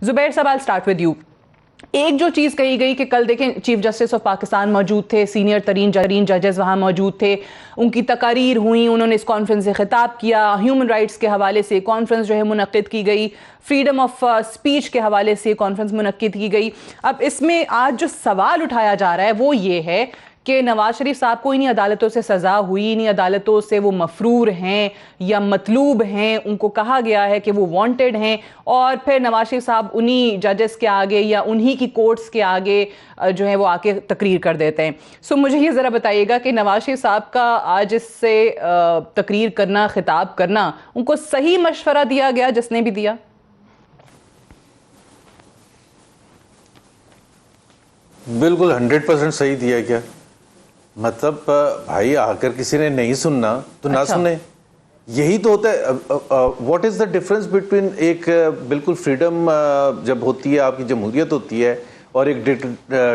زبیر صاحب I'll start with you. ایک جو چیز کہی گئی کہ کل دیکھیں چیف جسٹس آف پاکستان موجود تھے, سینئر ترین ججز وہاں موجود تھے, ان کی تقاریر ہوئیں, انہوں نے اس کانفرنس سے خطاب کیا, ہیومن رائٹس کے حوالے سے کانفرنس جو ہے منعقد کی گئی, فریڈم آف اسپیچ کے حوالے سے کانفرنس منعقد کی گئی. اب اس میں آج جو سوال اٹھایا جا رہا ہے وہ یہ ہے کہ نواز شریف صاحب کو انہی عدالتوں سے سزا ہوئی, انہی عدالتوں سے وہ مفرور ہیں یا مطلوب ہیں, ان کو کہا گیا ہے کہ وہ وانٹڈ ہیں, اور پھر نواز شریف صاحب انہی ججز کے آگے یا انہی کی کورٹس کے آگے جو ہے وہ آ کے تقریر کر دیتے ہیں. سو مجھے یہ ذرا بتائیے گا کہ نواز شریف صاحب کا آج اس سے تقریر کرنا, خطاب کرنا, ان کو صحیح مشورہ دیا گیا جس نے بھی دیا؟ بالکل 100% صحیح دیا گیا. مطلب بھائی آ کر کسی نے نہیں سننا تو نہ سنے, یہی تو ہوتا ہے. What is the difference between ایک بالکل فریڈم جب ہوتی ہے, آپ کی جمہوریت ہوتی ہے, اور ایک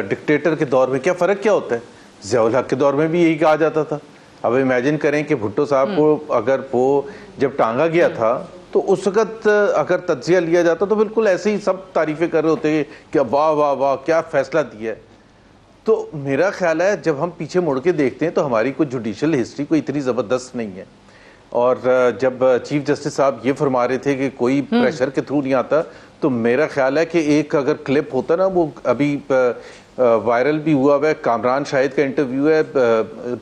ڈکٹیٹر کے دور میں کیا فرق کیا ہوتا ہے؟ ضیاء الحق کے دور میں بھی یہی کہا جاتا تھا. اب امیجن کریں کہ بھٹو صاحب کو اگر وہ جب ٹانگا گیا تھا تو اس وقت اگر تجزیہ لیا جاتا تو بالکل ایسے ہی سب تعریفیں کر رہے ہوتے کہ واہ واہ واہ کیا فیصلہ دیا ہے. تو میرا خیال ہے جب ہم پیچھے مڑ کے دیکھتے ہیں تو ہماری کوئی جوڈیشل ہسٹری کوئی اتنی زبردست نہیں ہے. اور جب چیف جسٹس صاحب یہ فرما رہے تھے کہ کوئی پریشر کے تھرو نہیں آتا, تو میرا خیال ہے کہ ایک اگر کلپ ہوتا نا, وہ ابھی وائرل بھی ہوا ہے, کامران شاہد کا انٹرویو ہے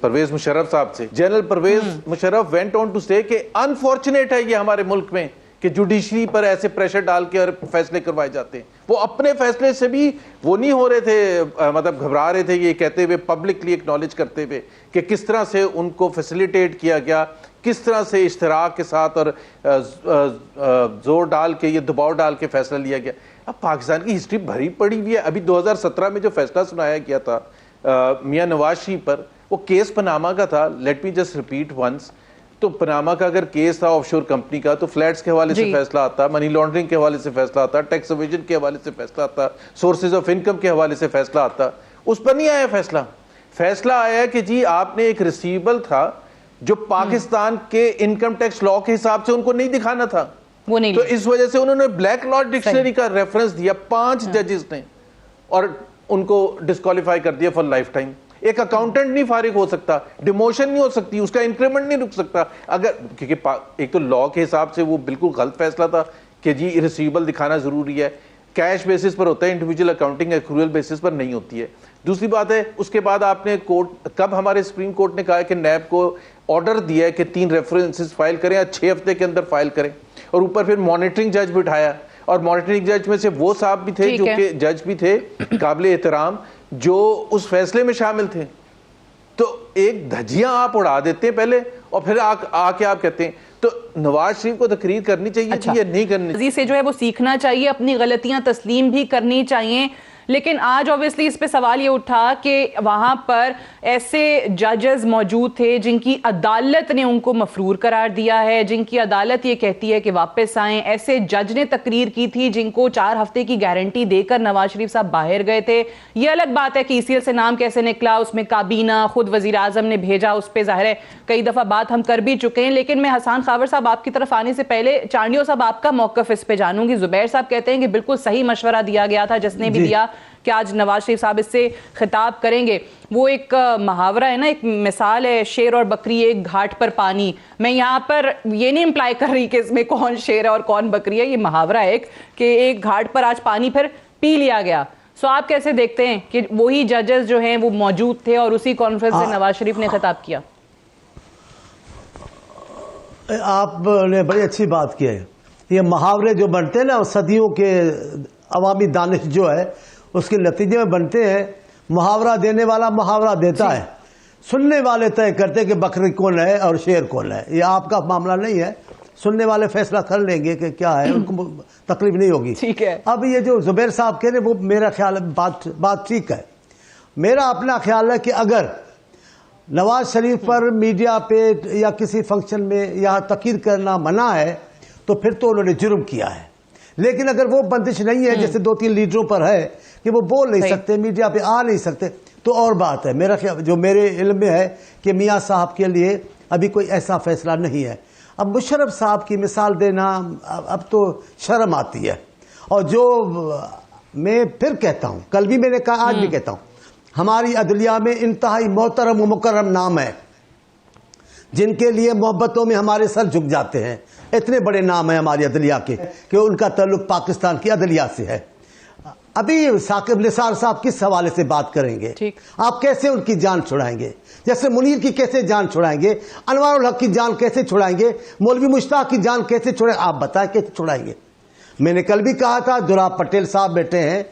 پرویز مشرف صاحب سے. General Parvez Musharraf went on to say کہ انفارچونیٹ ہے یہ ہمارے ملک میں کہ جوڈیشری پر ایسے پریشر ڈال کے اور فیصلے کروائے جاتے ہیں. وہ اپنے فیصلے سے بھی وہ نہیں ہو رہے تھے, مطلب گھبرا رہے تھے یہ کہتے ہوئے, پبلکلی ایکنالج کرتے ہوئے کہ کس طرح سے ان کو فیسیلیٹیٹ کیا گیا, کس طرح سے اشتراک کے ساتھ اور زور ڈال کے, یہ دباؤ ڈال کے فیصلہ لیا گیا. اب پاکستان کی ہسٹری بھری پڑی ہوئی ہے. ابھی 2017 میں جو فیصلہ سنایا گیا تھا میاں نواز شریف پر, وہ کیس پناما کا تھا. Let me just repeat once. تو پناما کا اگر کیس تھا آف شور کمپنی کا, تو فلیٹس کے حوالے سے فیصلہ آتا, منی لانڈرنگ کے حوالے سے فیصلہ آتا, ٹیکس ایویژن کے حوالے سے فیصلہ آتا, سورسز آف انکم کے حوالے سے فیصلہ آتا. اس پر نہیں آیا فیصلہ. فیصلہ آیا کہ جی آپ نے ایک ریسیویبل تھا جو پاکستان کے انکم ٹیکس لا کے حساب سے ان کو نہیں دکھانا تھا, وہ نہیں, تو اس وجہ سے انہوں نے بلیک لا ڈکشنری کا ریفرنس دیا 5 ججز نے, اور ان کو ڈسکوالیفائی کر دیا فار لائف ٹائم. ایک اکاؤنٹنٹ نہیں فارغ ہو سکتا, ڈیموشن نہیں ہو سکتی, اس کا انکریمنٹ نہیں رک سکتا اگر, کیونکہ ایک تو لا کے حساب سے وہ بالکل غلط فیصلہ تھا کہ جی ریسیویبل دکھانا ضروری ہے, کیش بیسس پر ہوتا ہے, انڈیویجول اکاؤنٹنگ ایکروئل بیسس پر نہیں ہوتی ہے. دوسری بات ہے اس کے بعد آپ نے کورٹ, کب ہمارے سپریم کورٹ نے کہا کہ نیب کو آرڈر دیا ہے کہ 3 ریفرنسز فائل کریں, 6 ہفتے کے اندر فائل کریں, اور اوپر پھر مانیٹرنگ جج بٹھایا, اور مانیٹرنگ جج میں سے وہ صاحب بھی تھے جو کہ جج بھی تھے قابل احترام جو اس فیصلے میں شامل تھے. تو ایک دھجیاں آپ اڑا دیتے ہیں پہلے, اور پھر آ کے آپ کہتے ہیں. تو نواز شریف کو تقریر کرنی چاہیے تھی یا نہیں کرنی چاہیے؟ سے جو ہے وہ سیکھنا چاہیے, اپنی غلطیاں تسلیم بھی کرنی چاہیے. لیکن آج اوبیسلی اس پہ سوال یہ اٹھا کہ وہاں پر ایسے ججز موجود تھے جن کی عدالت نے ان کو مفرور قرار دیا ہے, جن کی عدالت یہ کہتی ہے کہ واپس آئیں. ایسے جج نے تقریر کی تھی جن کو 4 ہفتے کی گارنٹی دے کر نواز شریف صاحب باہر گئے تھے. یہ الگ بات ہے کہ ECL سے نام کیسے نکلا, اس میں کابینہ خود وزیر اعظم نے بھیجا, اس پہ ظاہر ہے کئی دفعہ بات ہم کر بھی چکے ہیں. لیکن میں حسان خاور صاحب آپ کی طرف آنے سے پہلے چانڈیو صاحب آپ کا موقف اس پہ جانوں گی. زبیر صاحب کہتے ہیں کہ بالکل صحیح مشورہ دیا گیا تھا جس نے بھی دیا کہ آج نواز شریف صاحب اس سے خطاب کریں گے. وہ ایک محاورہ ہے نا, ایک مثال ہے, شیر اور بکری ایک گھاٹ پر پانی. میں یہاں پر یہ نہیں امپلائی کر رہی کہ اس میں کون شیر ہے اور کون بکری ہے, یہ محاورہ ہے کہ ایک گھاٹ پر آج پانی پھر پی لیا گیا. سو آپ کیسے دیکھتے ہیں کہ وہی ججز جو ہیں وہ موجود تھے اور اسی کانفرنس سے نواز شریف نے خطاب کیا؟ آپ نے بڑی اچھی بات کی ہے. یہ محاورے جو بنتے ہیں نا, صدیوں کے عوامی دانش جو ہے اس کے نتیجے میں بنتے ہیں. محاورہ دینے والا محاورہ دیتا ہے, سننے والے طے کرتے کہ بکری کون ہے اور شیر کون ہے. یہ آپ کا معاملہ نہیں ہے, سننے والے فیصلہ کر لیں گے کہ کیا ہے, ان کو تکلیف نہیں ہوگی. ٹھیک ہے. اب یہ جو زبیر صاحب کہہ رہے وہ میرا خیال بات ٹھیک ہے. میرا اپنا خیال ہے کہ اگر نواز شریف پر میڈیا پہ یا کسی فنکشن میں یہاں تقریر کرنا منع ہے تو پھر تو انہوں نے جرم کیا ہے. لیکن اگر وہ بندش نہیں ہے جیسے 2-3 لیڈروں پر ہے کہ وہ بول نہیں سکتے, میڈیا پہ آ نہیں سکتے, تو اور بات ہے. میرا خیال جو میرے علم میں ہے کہ میاں صاحب کے لیے ابھی کوئی ایسا فیصلہ نہیں ہے. اب مشرف صاحب کی مثال دینا اب تو شرم آتی ہے. اور جو میں پھر کہتا ہوں، کل بھی میں نے کہا، آج بھی کہتا ہوں، ہماری عدلیہ میں انتہائی محترم و مکرم نام ہے جن کے لیے محبتوں میں ہمارے سر جھک جاتے ہیں. اتنے بڑے نام ہیں ہماری عدلیہ کے کہ ان کا تعلق پاکستان کی عدلیہ سے ہے. ابھی ثاقب نثار صاحب کس حوالے سے بات کریں گے؟ آپ کیسے ان کی جان چھڑائیں گے؟ جیسے منیر کی کیسے جان چھڑائیں گے؟ انوار الحق کی جان کیسے چھڑائیں گے؟ مولوی مشتاق کی جان کیسے چھڑائیں؟ آپ بتائیں کیسے چھڑائیں گے؟ میں نے کل بھی کہا تھا، دلاب پٹیل صاحب بیٹھے ہیں،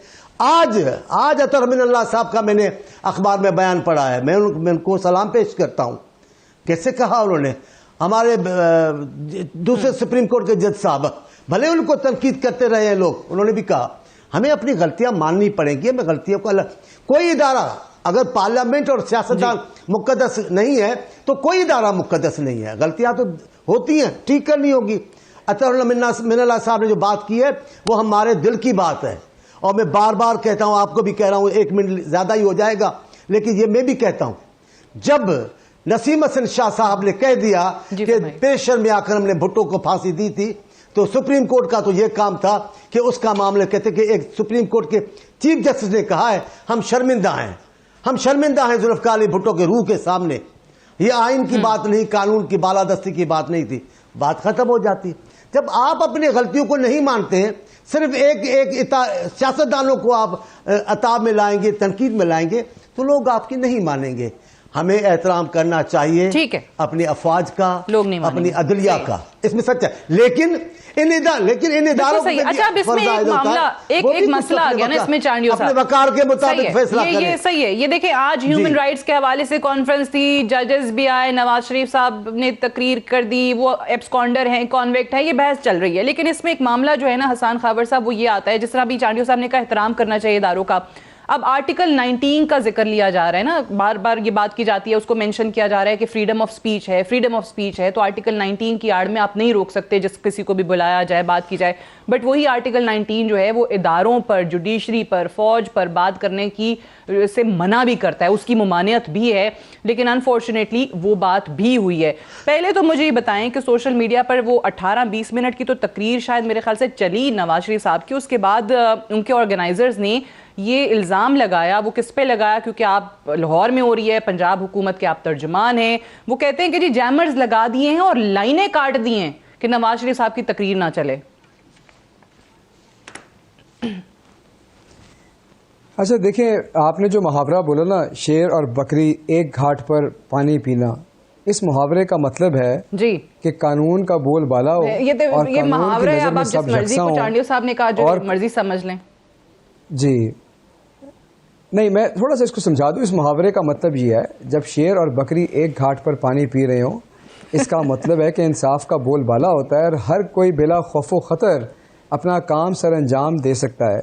آج اطہر من اللہ صاحب کا میں نے اخبار میں بیان پڑھا ہے، میں ان کو سلام پیش کرتا ہوں. کیسے کہا انہوں نے؟ ہمارے دوسرے سپریم کورٹ کے جج صاحب بھلے ان کو تنقید کرتے رہے ہیں لوگ، انہوں نے بھی کہا ہمیں اپنی غلطیاں ماننی پڑیں گی. ہمیں غلطیوں کو کوئی ادارہ، اگر پارلیمنٹ اور سیاستدان مقدس نہیں ہے تو کوئی ادارہ مقدس نہیں ہے. غلطیاں تو ہوتی ہیں، ٹھیک کرنی ہوگی. اطہر من اللہ صاحب نے جو بات کی ہے وہ ہمارے دل کی بات ہے، اور میں بار بار کہتا ہوں، آپ کو بھی کہہ رہا ہوں، 1 منٹ زیادہ ہی ہو جائے گا، لیکن یہ میں بھی کہتا ہوں، جب نسیم حسن شاہ صاحب نے کہہ دیا کہ پیشر میں آ کر ہم نے بھٹو کو پھانسی دی تھی، تو سپریم کورٹ کا تو یہ کام تھا کہ اس کا معاملہ کہتے کہ ایک سپریم کورٹ کے چیف جسٹس نے کہا ہے ہم شرمندہ ہیں ذوالفقار علی بھٹو کے روح کے سامنے. یہ آئین کی بات نہیں، قانون کی بالادستی کی بات نہیں تھی، بات ختم ہو جاتی. جب آپ اپنی غلطیوں کو نہیں مانتے ہیں، صرف ایک سیاستدانوں کو آپ عتاب میں لائیں گے، تنقید میں لائیں گے، تو لوگ آپ کی نہیں مانیں گے. ہمیں احترام کرنا چاہیے اپنی افواج کا، اپنی عدلیہ کا، اس میں سچ ہے. لیکن ان اداروں کو اچھا، اب اس میں ایک معاملہ، ایک مسئلہ آ گیا نا اس میں، چانڈیو صاحب اپنے وقار کے مطابق فیصلہ کریں. یہ صحیح ہے. یہ دیکھیں، آج ہیومن رائٹس کے حوالے سے کانفرنس تھی، ججز بھی آئے، نواز شریف صاحب نے تقریر کر دی، وہ ایبسکانڈر ہیں، کانویکٹ ہے، یہ بحث چل رہی ہے. لیکن اس میں ایک معاملہ جو ہے نا حسان خاور صاحب، وہ یہ آتا ہے، جس طرح بھی چانڈیو صاحب نے کہا احترام کرنا چاہیے اداروں کا. اب آرٹیکل 19 کا ذکر لیا جا رہا ہے نا، بار بار یہ بات کی جاتی ہے، اس کو مینشن کیا جا رہا ہے کہ فریڈم آف سپیچ ہے، تو آرٹیکل 19 کی آڑ میں آپ نہیں روک سکتے جس کسی کو بھی بلایا جائے، بات کی جائے. بٹ وہی آرٹیکل 19 جو ہے وہ اداروں پر، جوڈیشری پر، فوج پر بات کرنے کی سے منع بھی کرتا ہے، اس کی ممانعت بھی ہے. لیکن انفارچونیٹلی وہ بات بھی ہوئی ہے. پہلے تو مجھے یہ بتائیں کہ سوشل میڈیا پر وہ 18-20 منٹ کی تو تقریر شاید میرے خیال سے چلی نواز شریف صاحب کی، اس کے بعد ان کے آرگنائزرز نے یہ الزام لگایا. وہ کس پہ لگایا؟ کیونکہ آپ لاہور میں ہو رہی ہے، پنجاب حکومت کے آپ ترجمان ہیں. وہ کہتے ہیں کہ جی جیمرز لگا دیے ہیں اور لائنیں کاٹ دی ہیں کہ نواز شریف صاحب کی تقریر نہ چلے. اچھا دیکھیں، آپ نے جو محاورہ بولا نا، شیر اور بکری ایک گھاٹ پر پانی پینا، اس محاورے کا مطلب ہے جی کہ قانون کا بول بالا ہو. یہ محاورہ ہے، اب آپ جس مرضی کو چانڈیو صاحب نے کہا جو مرضی سمجھ لیں. جی نہیں، میں تھوڑا سا اس کو سمجھا دوں. اس محاورے کا مطلب یہ ہے، جب شیر اور بکری ایک گھاٹ پر پانی پی رہے ہوں، اس کا مطلب ہے کہ انصاف کا بول بالا ہوتا ہے اور ہر کوئی بلا خوف و خطر اپنا کام سر انجام دے سکتا ہے.